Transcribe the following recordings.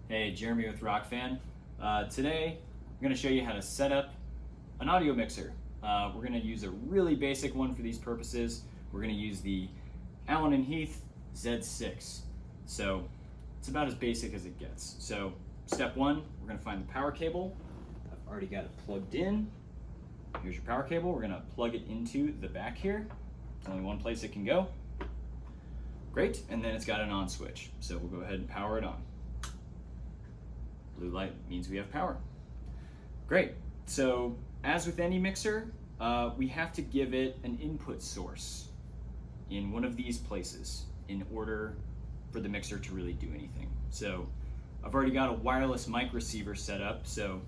Hey, Jeremy with Rockfan. Today, I'm going to show you how to set up an audio mixer. We're going to use a really basic one for these purposes. We're going to use the Allen & Heath ZED6. So it's about as basic as it gets. So step one, we're going to find the power cable. I've already got it plugged in. Here's your power cable. We're going to plug it into the back here. There's only one place it can go. Great, and then it's got an on switch. So we'll go ahead and power it on. Blue light means we have power. Great, so as with any mixer, we have to give it an input source in one of these places in order for the mixer to really do anything. So I've already got a wireless mic receiver set up, so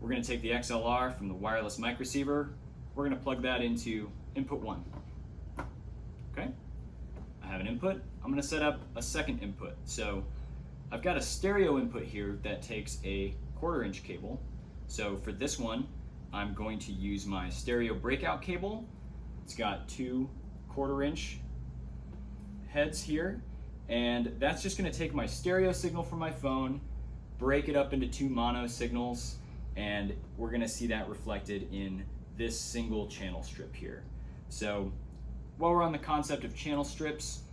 we're gonna take the XLR from the wireless mic receiver, we're gonna plug that into input one. Okay, I have an input, I'm gonna set up a second input. So I've got a stereo input here that takes a 1/4 inch cable. So for this one, I'm going to use my stereo breakout cable. It's got 2 1/4 inch heads here, and that's just gonna take my stereo signal from my phone, break it up into 2 mono signals, and we're gonna see that reflected in this single channel strip here. So while we're on the concept of channel strips,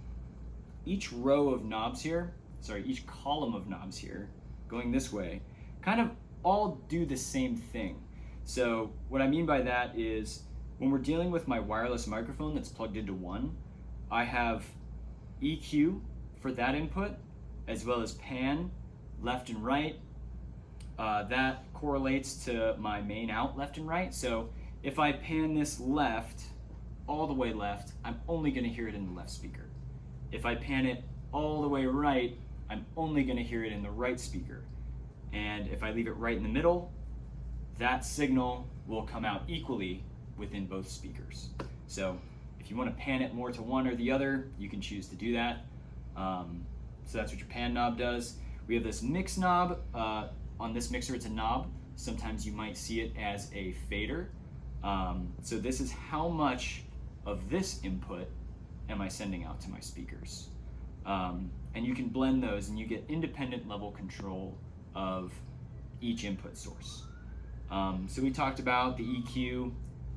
each row of knobs here, each column of knobs here, going this way, kind of all do the same thing. So what I mean by that is when we're dealing with my wireless microphone that's plugged into one, I have EQ for that input, as well as pan, left and right. That correlates to my main out left and right. So if I pan this left, all the way left, I'm only gonna hear it in the left speaker. If I pan it all the way right, I'm only gonna hear it in the right speaker. And if I leave it right in the middle, that signal will come out equally within both speakers. So if you wanna pan it more to one or the other, you can choose to do that. So that's what your pan knob does. We have this mix knob. On this mixer, it's a knob. Sometimes you might see it as a fader. So this is how much of this input am I sending out to my speakers. And you can blend those and you get independent level control of each input source. So we talked about the EQ.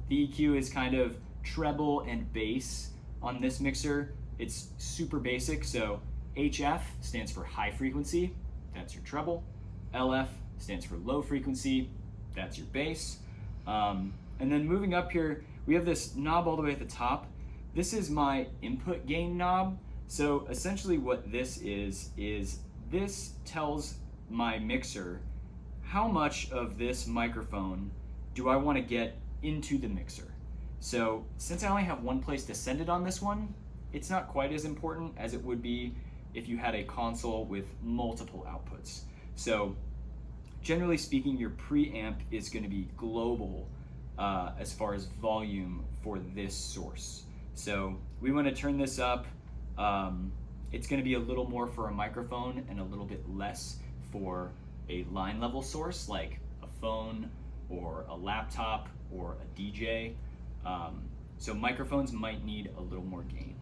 The EQ is kind of treble and bass on this mixer. It's super basic, so HF stands for high frequency, that's your treble. LF stands for low frequency, that's your bass. And then moving up here, we have this knob all the way at the top. This is my input gain knob. So essentially what this is this tells my mixer how much of this microphone do I want to get into the mixer. So since I only have one place to send it on this one, it's not quite as important as it would be if you had a console with multiple outputs. So generally speaking, your preamp is going to be global as far as volume for this source. So we want to turn this up. It's going to be a little more for a microphone and a little bit less for a line level source like a phone or a laptop or a DJ. So microphones might need a little more gain.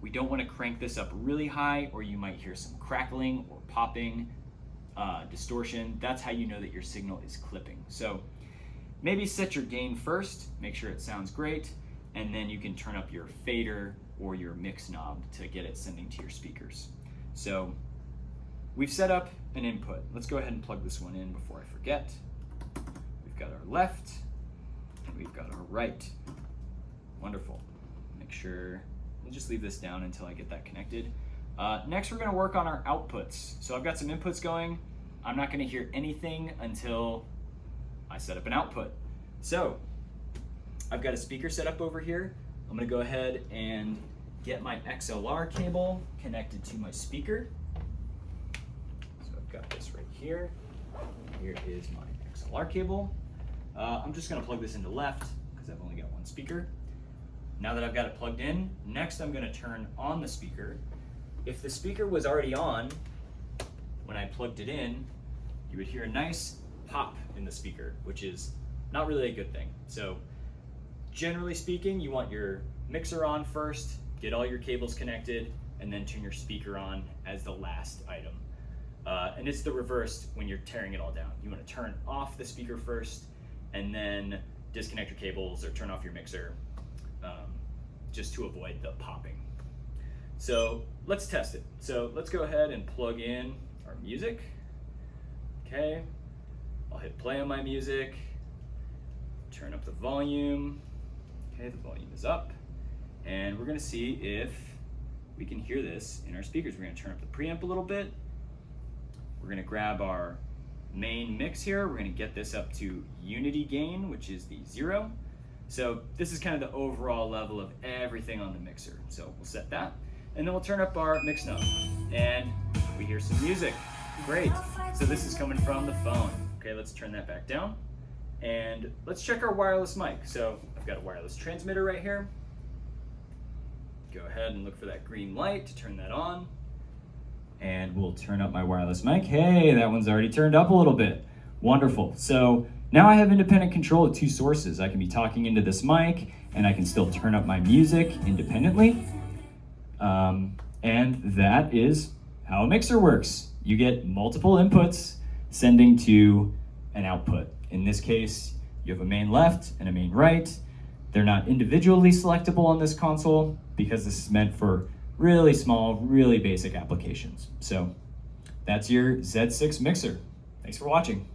We don't want to crank this up really high, or you might hear some crackling or popping, distortion. That's how you know that your signal is clipping. So maybe set your gain first, make sure it sounds great, and then you can turn up your fader or your mix knob to get it sending to your speakers. So we've set up an input. Let's go ahead and plug this one in before I forget. We've got our left and we've got our right. Wonderful. Make sure, we'll just leave this down until I get that connected. Next, we're gonna work on our outputs. So I've got some inputs going. I'm not gonna hear anything until I set up an output. So I've got a speaker set up over here. I'm gonna go ahead and get my XLR cable connected to my speaker. So I've got this right here. Here is my XLR cable. I'm just gonna plug this into left because I've only got one speaker. Now that I've got it plugged in, next I'm gonna turn on the speaker. If the speaker was already on when I plugged it in, you would hear a nice pop in the speaker, which is not really a good thing. So generally speaking, you want your mixer on first, get all your cables connected, and then turn your speaker on as the last item. And it's the reverse when you're tearing it all down. You want to turn off the speaker first and then disconnect your cables or turn off your mixer just to avoid the popping. So let's test it. So let's go ahead and plug in our music. Okay, I'll hit play on my music, turn up the volume. Okay, the volume is up. And we're gonna see if we can hear this in our speakers. We're gonna turn up the preamp a little bit. We're gonna grab our main mix here. We're gonna get this up to unity gain, which is the 0. So this is kind of the overall level of everything on the mixer. So we'll set that. And then we'll turn up our mix knob. And we hear some music. Great. So this is coming from the phone. Okay, let's turn that back down. And let's check our wireless mic. So I've got a wireless transmitter right here. Go ahead and look for that green light to turn that on. And we'll turn up my wireless mic. Hey, that one's already turned up a little bit. Wonderful. So now I have independent control of 2 sources. I can be talking into this mic and I can still turn up my music independently. And that is how a mixer works. You get multiple inputs sending to an output. In this case, you have a main left and a main right. They're not individually selectable on this console because this is meant for really small, really basic applications. So that's your Z6 mixer. Thanks for watching.